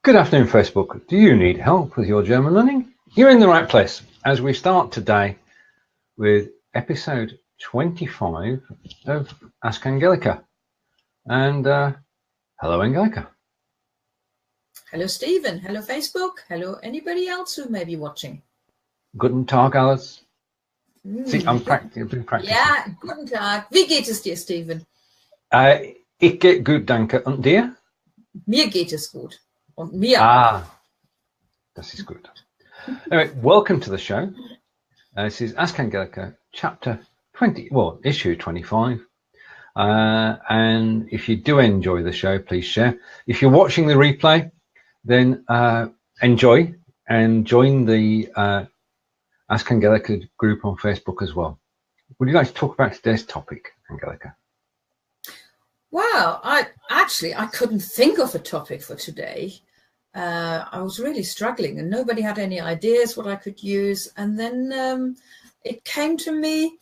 Good afternoon, Facebook. Do you need help with your German learning? You're in the right place as we start today with episode 25 of Ask Angelika. And hello, Angelika. Hello, Stephen. Hello, Facebook. Hello, anybody else who may be watching. Guten Tag, Alice. See, I've been practicing. Ja, guten Tag. Wie geht es dir, Stephen? Ich geht gut, danke. Und dir? Mir geht es gut. Und mir auch. Das ist gut. Anyway, welcome to the show. This is Ask Angelika, chapter 20, well, issue 25. And if you do enjoy the show, please share. If you're watching the replay, then enjoy and join the Ask Angelika group on Facebook as well. Would you like to talk about today's topic, Angelika? Well, I couldn't think of a topic for today. I was really struggling and nobody had any ideas what I could use. And then it came to me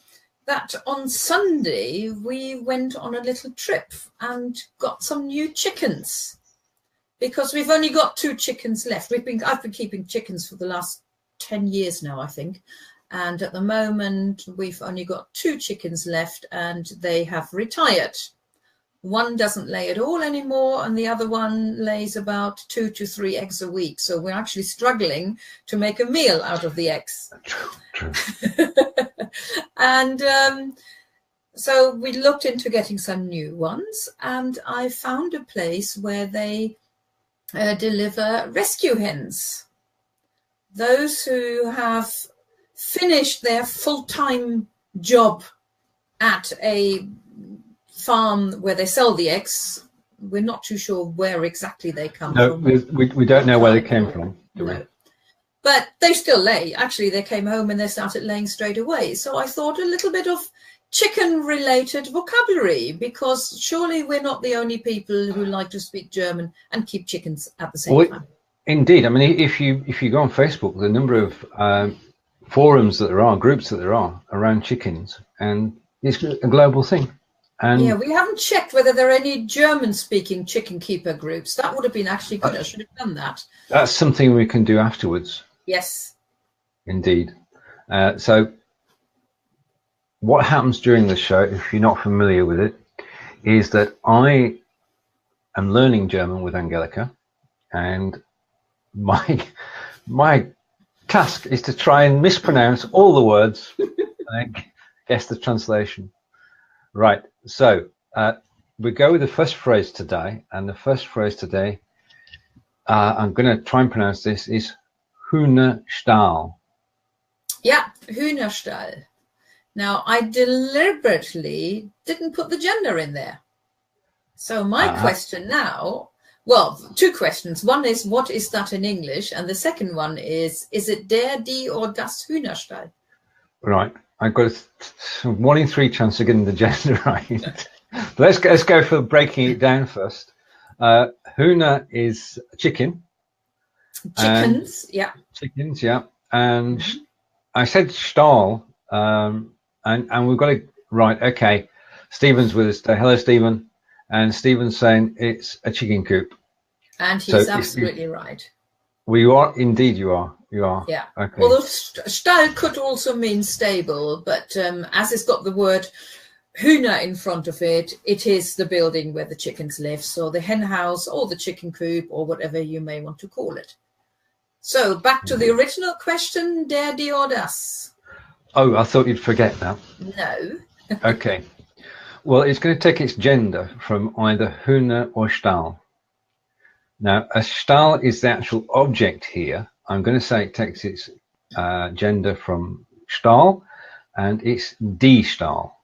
that on Sunday we went on a little trip and got some new chickens because we've only got 2 chickens left. I've been keeping chickens for the last 10 years now, I think. And at the moment we've only got 2 chickens left and they have retired. One doesn't lay at all anymore, and the other one lays about 2 to 3 eggs a week. So we're actually struggling to make a meal out of the eggs. True. And so we looked into getting some new ones, and I found a place where they deliver rescue hens. Those who have finished their full-time job at a farm where they sell the eggs. We're not too sure where exactly they come from. No, we don't know where they came from, do we? No. But they still lay. Actually, they came home and they started laying straight away. So I thought a little bit of chicken-related vocabulary, because surely we're not the only people who like to speak German and keep chickens at the same time. Indeed. I mean, if you go on Facebook, the number of forums that there are, groups that there are around chickens, and it's a global thing. And yeah, we haven't checked whether there are any German-speaking chicken keeper groups. That would have been actually good. I should have done that. That's something we can do afterwards. Yes. Indeed. So what happens during the show, if you're not familiar with it, is that I am learning German with Angelika, and my task is to try and mispronounce all the words and guess the translation. Right. So we go with the first phrase today, and the first phrase today, I'm going to try and pronounce this, is Hühnerstall. Yeah, Hühnerstall. Now, I deliberately didn't put the gender in there. So my question now, well, 2 questions. One is, what is that in English? And the second one is it der, die, or das Hühnerstall? Right. I've got a 1 in 3 chance of getting the gender right. Let's go for breaking it down first. Hühner is chicken. Chickens, yeah. Chickens, yeah. And I said Stahl, and we've got it right. Okay. Stephen's with us today. Hello, Stephen. And Stephen's saying it's a chicken coop. And he's absolutely right. Well, you are. Indeed, you are. You are. Yeah. Okay. Although Stall could also mean stable, but as it's got the word Hühner in front of it, it is the building where the chickens live. So the hen house or the chicken coop or whatever you may want to call it. So back to the original question, der, die, or das? Oh, I thought you'd forget that. No. Okay. Well, it's going to take its gender from either Hühner or Stall. Now, a Stall is the actual object here. I'm going to say it takes its gender from Stall, and it's die Stall.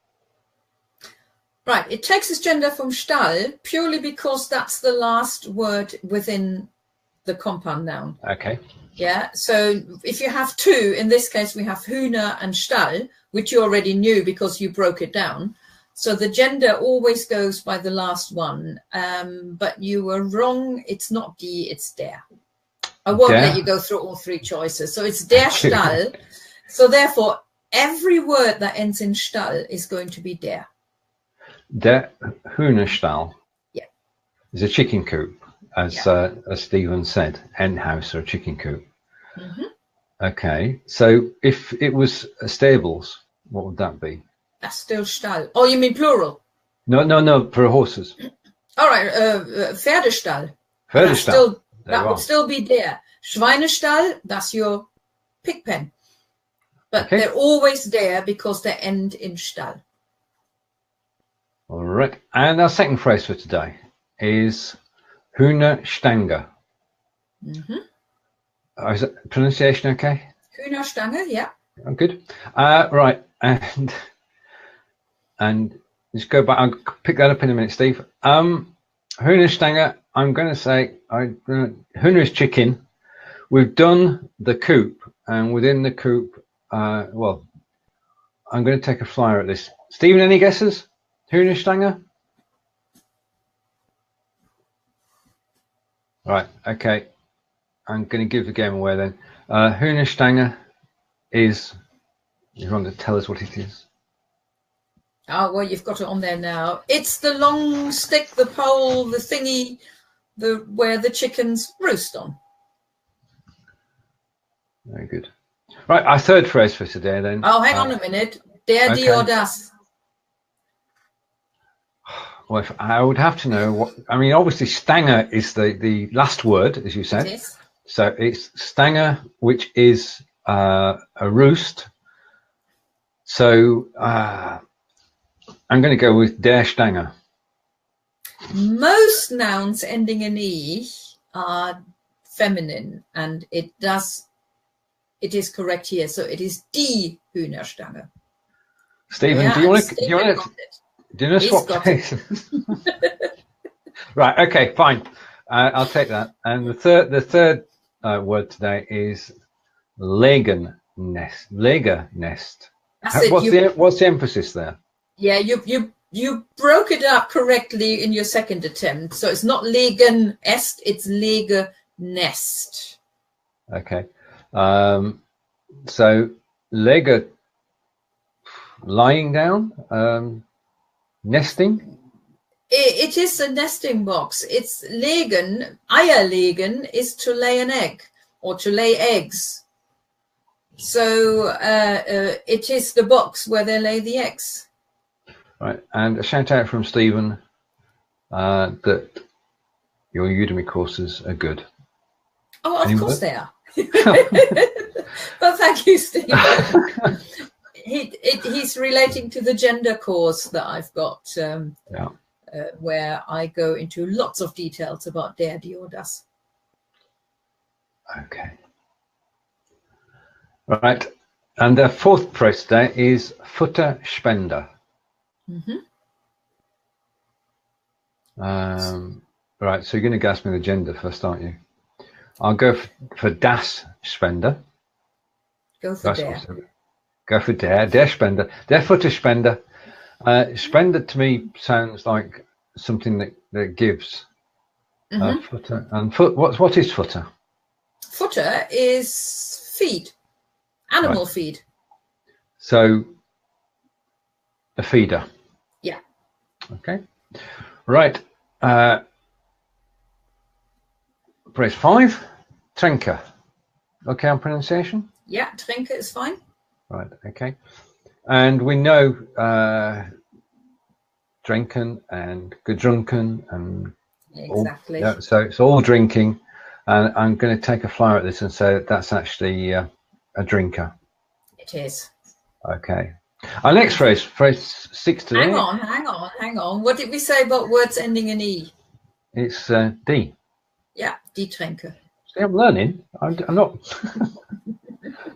Right, it takes its gender from Stall purely because that's the last word within the compound noun. Okay. Yeah, so if you have 2, in this case we have Hühner and Stall, which you already knew because you broke it down. So the gender always goes by the last one, but you were wrong. It's not die, it's der. I won't let you go through all 3 choices. So it's der Stall. So therefore, every word that ends in Stall is going to be der. Der Hühnerstall. Yeah. Is a chicken coop. as Stephen said, hen house or a chicken coop. Mm-hmm. Okay, so if it was stables, what would that be? That's still Stall. Oh, you mean plural? No, for horses. All right, Pferdestall. Pferdestall. That would still be there. Schweinestall, that's your pig pen. But they're always there because they end in Stall. All right. And our second phrase for today is Hühnerstange. Mm-hmm. Is that pronunciation okay? Hühnerstange, yeah. Oh, good. Right. And just go back. I'll pick that up in a minute, Steve. Hühnerstange, I'm going to say, Hühner is chicken. We've done the coop, and within the coop, well, I'm going to take a flyer at this. Stephen, any guesses? Hühnerstange? Right, okay. I'm going to give the game away then. Hühnerstange is, you want to tell us what it is? Oh, well, you've got it on there now. It's the long stick, the pole, the thingy, where the chickens roost on. Very good. Right, our third phrase for today then. Oh, hang on a minute. Der, die, or das. Well, I would have to know what, I mean, obviously Stange is the last word, as you said. It is. So it's Stange, which is a roost. So I'm going to go with der Stange. Most nouns ending in E are feminine, and it is correct here. So it is die Hühnerstange. Stephen, yeah, do you want to swap places? Right, okay, fine. I'll take that. And the third word today is Legernest. Legernest. What's the emphasis there? Yeah, you broke it up correctly in your second attempt. So it's not Legen est, it's Legernest. Okay. So Leger, lying down, nesting. It is a nesting box. It's legen. Eierlegen is to lay an egg or to lay eggs. So it is the box where they lay the eggs. Right, and a shout out from Stephen that your Udemy courses are good. Oh, of course they are. Well, thank you, Stephen. He's relating to the gender course that I've got, where I go into lots of details about der, die, or das. Okay. Right, and the fourth phrase today is Futterspender. Mm-hmm. Right, so you're going to guess me the gender first, aren't you? I'll go for das Spender. Go for der. Go for der Spender. Der Futterspender. Spender to me sounds like something that gives. Mm-hmm. Futter. And what is futter? Futter is feed. Animal feed. So a feeder. Yeah. Okay. Right. Phrase 5. Trenker. Okay on pronunciation? Yeah, Trenker is fine. Right, okay. And we know drinken and gedrunken and exactly. So it's all drinking. And I'm going to take a flyer at this and say that's actually a drinker. It is. Okay. Our next phrase 6 today. Hang on. What did we say about words ending in E? It's D. Yeah, die Tränke. See, I'm learning. I'm not.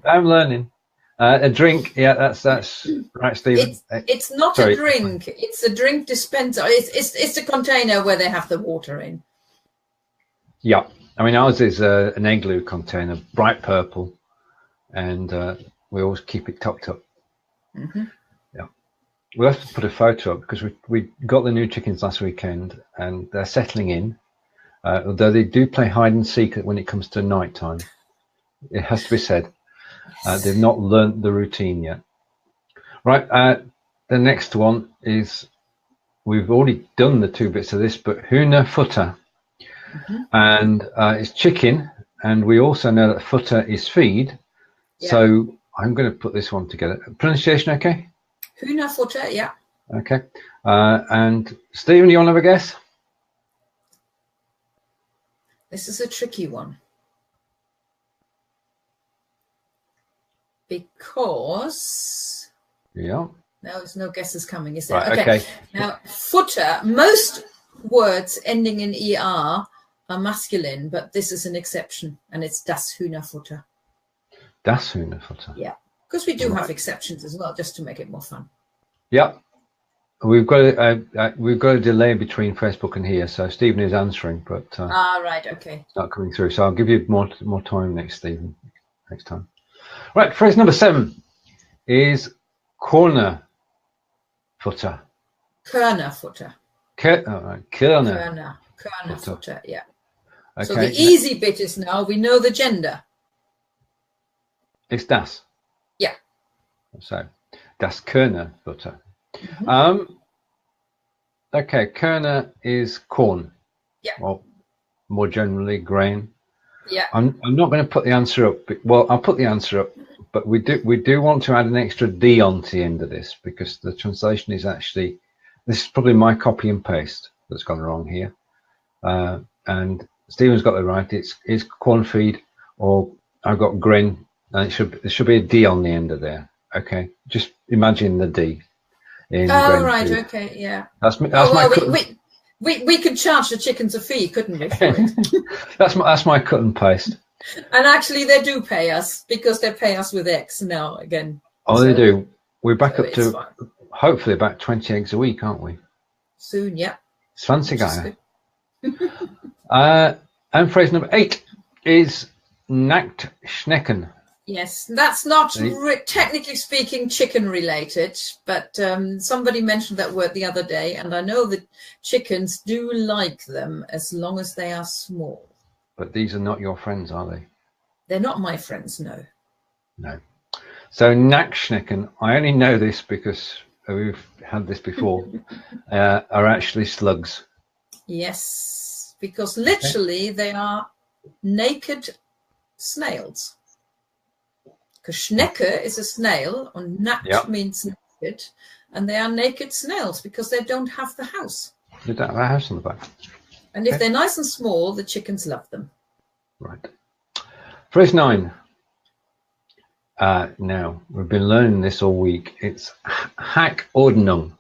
I'm learning. A drink. Yeah, that's right, Stephen. It's not a drink. It's a drink dispenser. It's the container where they have the water in. Yeah, I mean ours is an igloo container, bright purple, and we always keep it topped up. Mm-hmm. Yeah, we'll have to put a photo up because we got the new chickens last weekend and they're settling in. Although they do play hide and seek when it comes to night time, it has to be said. They've not learnt the routine yet. Right, the next one is, we've already done the two bits of this, but Hühnerfutter. and it's chicken, and we also know that footer is feed. Yeah. So I'm going to put this one together. Pronunciation okay? Hühnerfutter, yeah. Okay. And Stephen, you want to have a guess? This is a tricky one. Because Yeah. no, there's no guesses coming, is there? Right, okay. Now, footer, most words ending in ER are masculine, but this is an exception, and it's das Hühnerfutter. Das Hühnerfutter. Yeah, because we do have exceptions as well, just to make it more fun. Yeah. We've got a delay between Facebook and here, so Stephen is answering, but right, okay. it's not coming through. So I'll give you more time next time. Right, phrase number 7 is corner footer. Körnerfutter. Körner footer, yeah. Okay. So the easy bit is now we know the gender. It's das. Yeah. So das Körner footer. Okay, Körner is corn. Yeah. Or more generally, grain. Yeah. I'm not going to put the answer up. Well, I'll put the answer up, but we do want to add an extra D onto the end of this, because the translation is actually, this is probably my copy and paste that's gone wrong here. And Stephen's got it right. It's corn feed, or I've got grain, and there should be a D on the end of there. Okay, just imagine the D. Right. Food. Okay. Yeah. We could charge the chickens a fee, couldn't we? For it? that's my cut and paste. And actually, they do pay us, because they pay us with X now again. Oh, so, they do. We're back up to fine. Hopefully about 20 eggs a week, aren't we? Soon, yeah. It's fancy guy. And phrase number 8 is nackt schnecken. Yes, that's not technically speaking chicken related, but somebody mentioned that word the other day, and I know that chickens do like them as long as they are small. But these are not your friends, are they? They're not my friends, no. No. So nackt schnecken, I only know this because we've had this before, are actually slugs. Yes, because literally they are naked snails. Because Schnecke is a snail, and nackt means naked, and they are naked snails because they don't have the house. They don't have a house on the back. And if they're nice and small, the chickens love them. Right. Phrase 9. Now, we've been learning this all week. It's Hackordnung.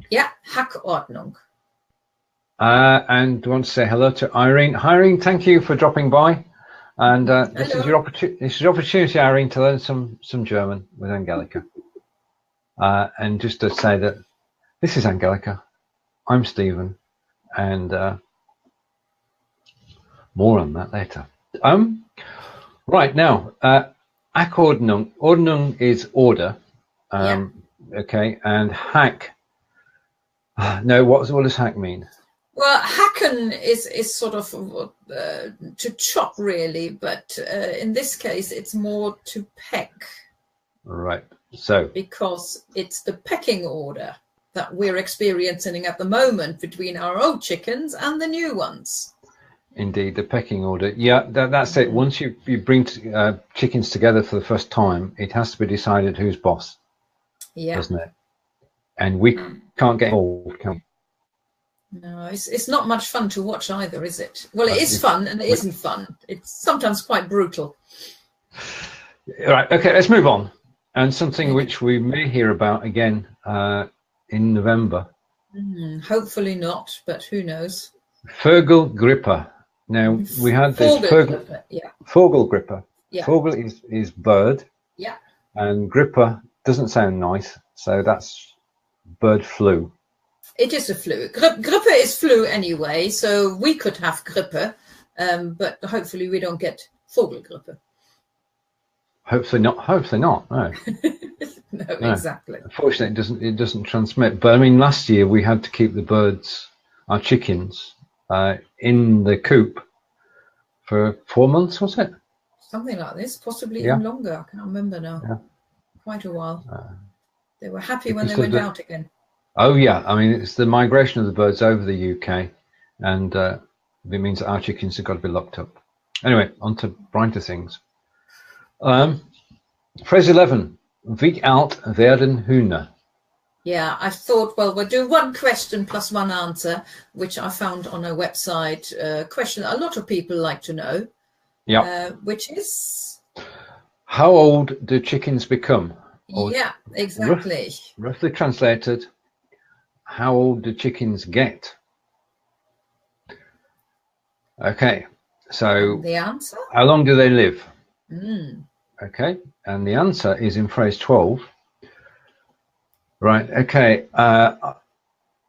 Yeah, Hackordnung. And I want to say hello to Irene. Irene, thank you for dropping by. And this is your opportunity, Irene, to learn some German with Angelika. And just to say that this is Angelika, I'm Stephen, and more on that later. Right now, Hackordnung. Ordnung is order. Okay, and hack. No, what does hack mean? Well, hacken is sort of to chop, really, but in this case, it's more to peck. Right. So because it's the pecking order that we're experiencing at the moment between our old chickens and the new ones. Indeed, the pecking order. Yeah, that's it. Once you bring chickens together for the first time, it has to be decided who's boss. Yeah. Doesn't it? And we can't get involved, can we? No, it's not much fun to watch either, is it? Well, it is fun and it isn't fun. It's sometimes quite brutal. Right, okay, let's move on. And something which we may hear about again in November. Hopefully not, but who knows? Vogelgrippe. Now, we had this Vogelgrippe. Yeah. Vogel is bird. Yeah. And Grippe doesn't sound nice, so that's bird flu. It is a flu. Grippe is flu anyway, so we could have Grippe, but hopefully we don't get Vogelgrippe. Hopefully not. No. No, exactly. Unfortunately, it doesn't transmit. But I mean, last year we had to keep the birds, our chickens, in the coop for 4 months, was it? Something like this, possibly even longer. I can't remember now. Yeah. Quite a while. They were happy when they went out again. Oh yeah, I mean it's the migration of the birds over the UK, and It means that our chickens have got to be locked up. Anyway, on to brighter things. Phrase 11. Wie alt werden Hühner? Yeah, I thought, well, we'll do one question plus one answer, which I found on a website question a lot of people like to know. Yeah. Which is? How old do chickens become? Or yeah, exactly. Roughly translated, how old do chickens get? Okay, so and the answer? How long do they live? Mm. Okay, and the answer is in phrase 12. Right, okay.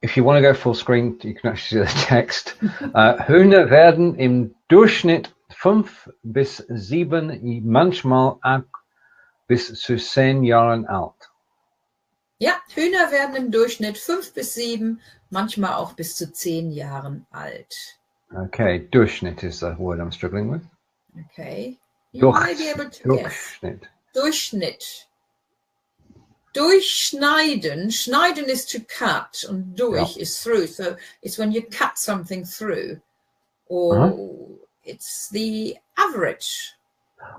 If you want to go full screen, you can actually see the text. Hühner werden im Durchschnitt 5 bis 7, manchmal auch bis zu 10 Jahren alt. Ja, Hühner werden im Durchschnitt 5 bis 7, manchmal auch bis zu 10 Jahren alt. Okay, Durchschnitt is the word I'm struggling with. Okay. You may be able to guess. Durchschnitt. Durchschneiden. Schneiden is to cut, and durch is through. So it's when you cut something through, or it's the average.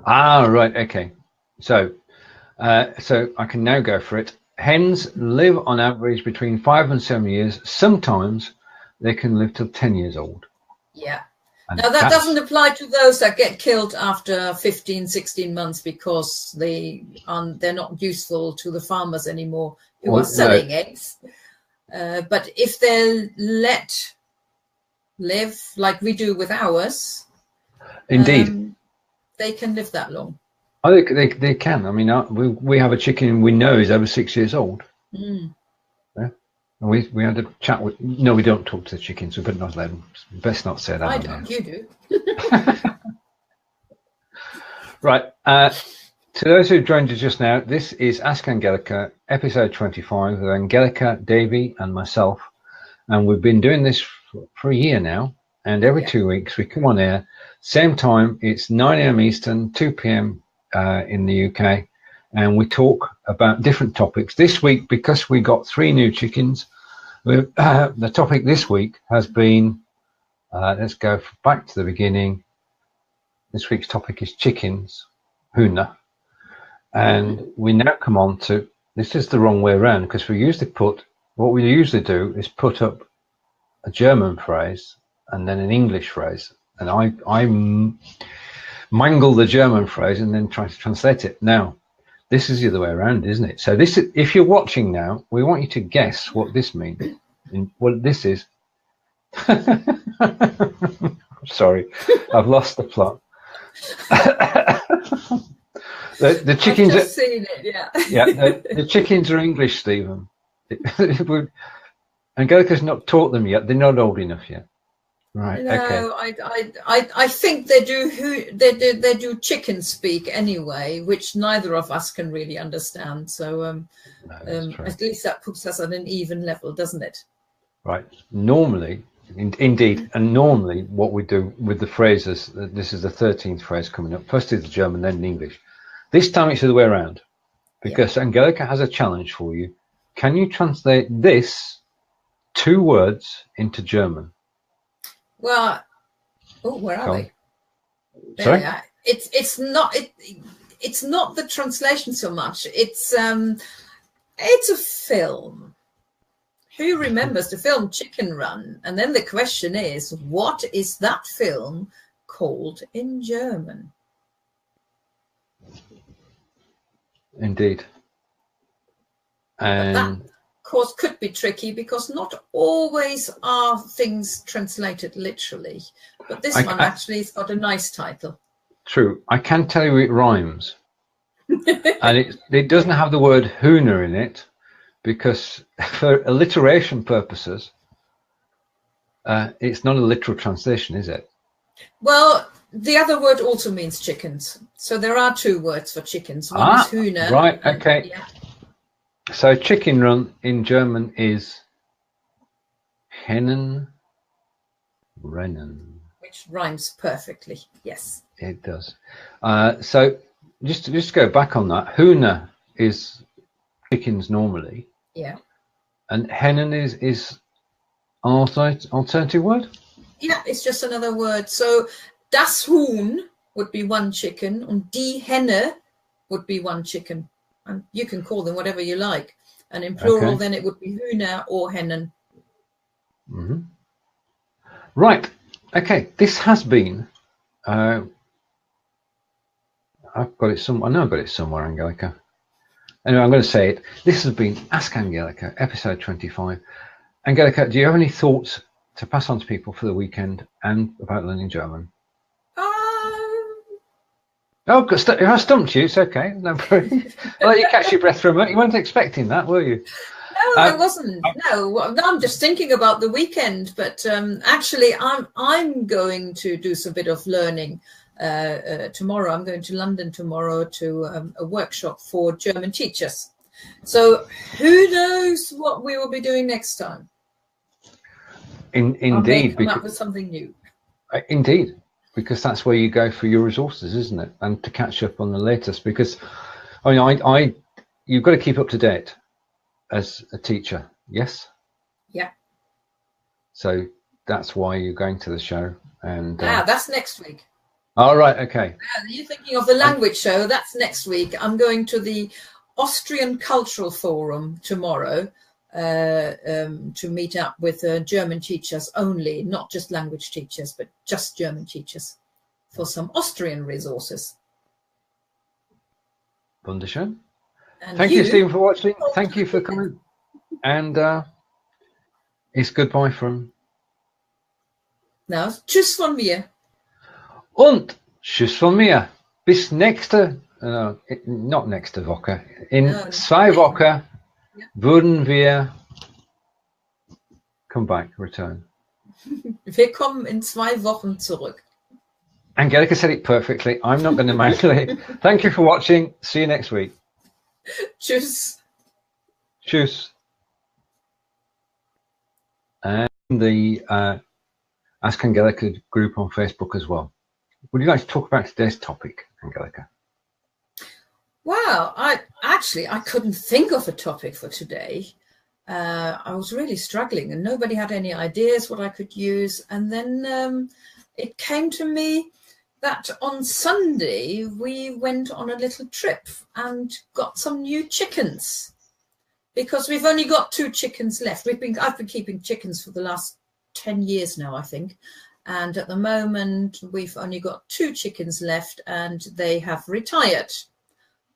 Ah, right. Okay. So I can now go for it. Hens live on average between 5 and 7 years. Sometimes they can live till 10 years old. Yeah. And now that doesn't apply to those that get killed after 15, 16 months because they're not useful to the farmers anymore who are selling eggs. But if they're let live like we do with ours, indeed, they can live that long. I think they can. I mean, we have a chicken we know is over 6 years old. Mm. Yeah? And we had a chat with. No, we don't talk to the chickens. We better not let them. Best not say that. I don't. You do. Right. To those who joined us just now, this is Ask Angelika, episode 25 with Angelika Davey and myself, and we've been doing this for a year now. And every 2 weeks we come on air, same time. It's 9 a.m. Eastern, 2 p.m. In the UK, and we talk about different topics. This week, because we got 3 new chickens, the topic this week has been, let's go back to the beginning. This week's topic is chickens, Hühner. And we now come on to, this is the wrong way around, because what we usually do is put up a German phrase and then an English phrase. And I mangle the German phrase and then try to translate it. Now, this is the other way around, isn't it? So this is, if you're watching now, we want you to guess what this means. What this is. Sorry, I've lost the plot. The chickens. I've just seen it, yeah. Yeah, the chickens are English, Stephen. Angelika's not taught them yet. They're not old enough yet. Right. No, okay. I think they do chicken speak anyway, which neither of us can really understand. So at least that puts us on an even level, doesn't it? Right. Normally, indeed, and normally what we do with the phrases, this is the 13th phrase coming up. First is the German, then in English. This time it's the other way around, because Angelika has a challenge for you. Can you translate this 2 words into German? Well, where are we? Sorry? It's not the translation so much. It's a film. Who remembers the film Chicken Run? And then the question is, what is that film called in German? Indeed. And that, of course, could be tricky because not always are things translated literally. But this one actually has got a nice title. True. I can tell you it rhymes. And it doesn't have the word Hühner in it because for alliteration purposes, it's not a literal translation, is it? Well, the other word also means chickens. So there are 2 words for chickens. One is Hühner. Right, okay. Yeah. So chicken run in German is Hennen rennen. Which rhymes perfectly, yes. It does. So just to go back on that, Hühner is chickens normally. Yeah. And Hennen is alternative word? Yeah, it's just another word. So das Huhn would be one chicken, and die Henne would be one chicken. And you can call them whatever you like. And in plural, then it would be Hühner or Hennen. Mm-hmm. Right. Okay. This has been. I've got it I know I've got it somewhere, Angelika. Anyway, I'm going to say it. This has been Ask Angelika, episode 25. Angelika, do you have any thoughts to pass on to people for the weekend and about learning German? Oh, if I stumped you, it's okay. No worries. I'll let you catch your breath for a moment. You weren't expecting that, were you? No, I wasn't. No, I'm just thinking about the weekend. But actually, I'm going to do some bit of learning tomorrow. I'm going to London tomorrow to a workshop for German teachers. So who knows what we will be doing next time? Indeed, I may come up with something new. Indeed. Because that's where you go for your resources, isn't it? And to catch up on the latest, because I mean, you've got to keep up to date as a teacher, yes? Yeah. So that's why you're going to the show. And that's next week. All right, okay. You're thinking of the language show. That's next week. I'm going to the Austrian Cultural Forum tomorrow to meet up with German teachers only, not just language teachers, but just German teachers for some Austrian resources. Wunderschön. Thank you, Stephen, for watching. Thank you for coming. And it's goodbye from... Now, tschüss von mir. Und tschüss von mir. Bis nächste, not nächste Woche. In 2 Wochen würden wir return. Wir kommen in 2 Wochen zurück. Angelika said it perfectly. I'm not going to mangle it. Thank you for watching. See you next week. Tschüss. Tschüss. And the Ask Angelika group on Facebook as well. Would you like to talk about today's topic, Angelika? Wow, I couldn't think of a topic for today. I was really struggling and nobody had any ideas what I could use. And then it came to me that on Sunday we went on a little trip and got some new chickens because we've only got 2 chickens left. I've been keeping chickens for the last 10 years now, I think. And at the moment we've only got 2 chickens left and they have retired.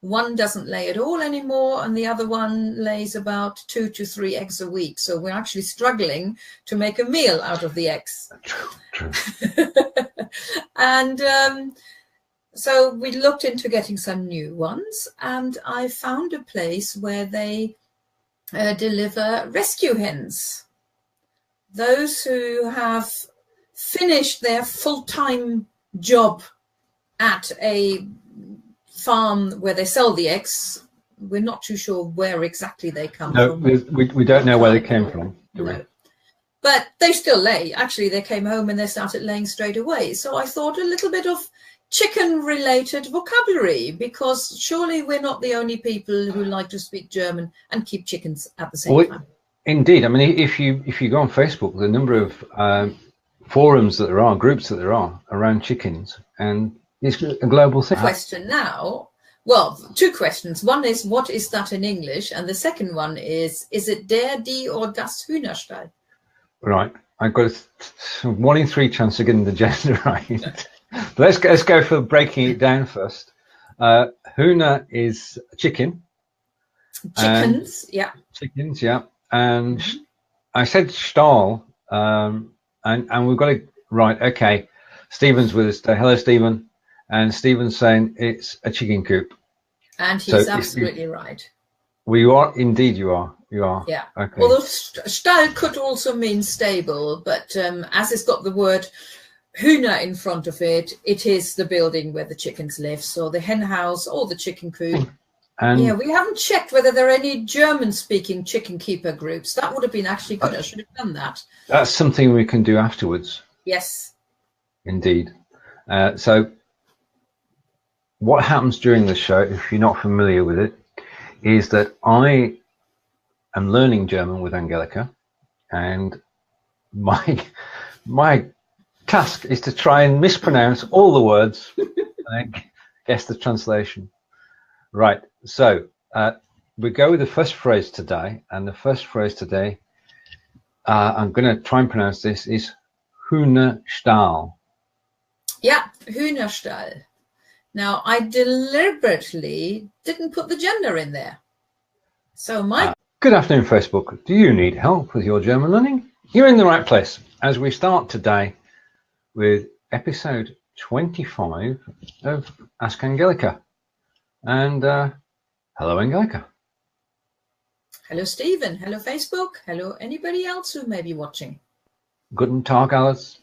One doesn't lay at all anymore, and the other one lays about 2 to 3 eggs a week. So we're actually struggling to make a meal out of the eggs. True. And so we looked into getting some new ones, and I found a place where they deliver rescue hens. Those who have finished their full-time job at a farm where they sell the eggs. We're not too sure where exactly they come from. We don't know where they came from, do we? But they still lay. Actually, they came home and they started laying straight away. So I thought a little bit of chicken-related vocabulary, because surely we're not the only people who like to speak German and keep chickens at the same time. Indeed. I mean, if you go on Facebook, the number of forums that there are, groups that there are around chickens, and it's a global thing. Question now. Well, 2 questions. One is, what is that in English? And the second one is it der, die, or das Hühnerstall? Right. I've got a 1 in 3 chance of getting the gender right. Let's go for breaking it down first. Hühner is chicken. Chickens, yeah. Chickens, yeah. And I said Stahl, and we've got it right. Okay. Stephen's with us today. Hello, Stephen. And Stephen's saying it's a chicken coop. And he's absolutely right. Well, you are. Indeed, you are. You are. Yeah. Okay. Although Stall could also mean stable, but as it's got the word Hühner in front of it, it is the building where the chickens live. So the hen house or the chicken coop. And yeah, we haven't checked whether there are any German-speaking chicken keeper groups. That would have been actually good. I should have done that. That's something we can do afterwards. Yes. Indeed. So what happens during the show, if you're not familiar with it, is that I am learning German with Angelika, and my task is to try and mispronounce all the words and guess the translation. Right, so we go with the first phrase today, and the first phrase today, I'm going to try and pronounce this, is Hühnerstall. Yeah, Hühnerstall. Now, I deliberately didn't put the gender in there. So Good afternoon, Facebook. Do you need help with your German learning? You're in the right place as we start today with episode 25 of Ask Angelika. And hello, Angelika. Hello, Stephen. Hello, Facebook. Hello, anybody else who may be watching. Guten Tag, Alice.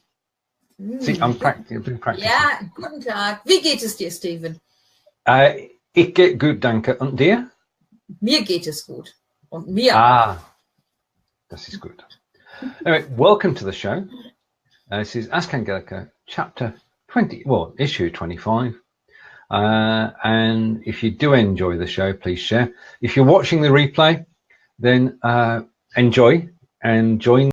See, I've been practicing. Ja, guten Tag. Wie geht es dir, Stephen? Ich geht gut, danke. Und dir? Mir geht es gut. Und mir auch. Das ist gut. Anyway, welcome to the show. This is Ask Angelika, chapter 20, well, issue 25. And if you do enjoy the show, please share. If you're watching the replay, then enjoy and join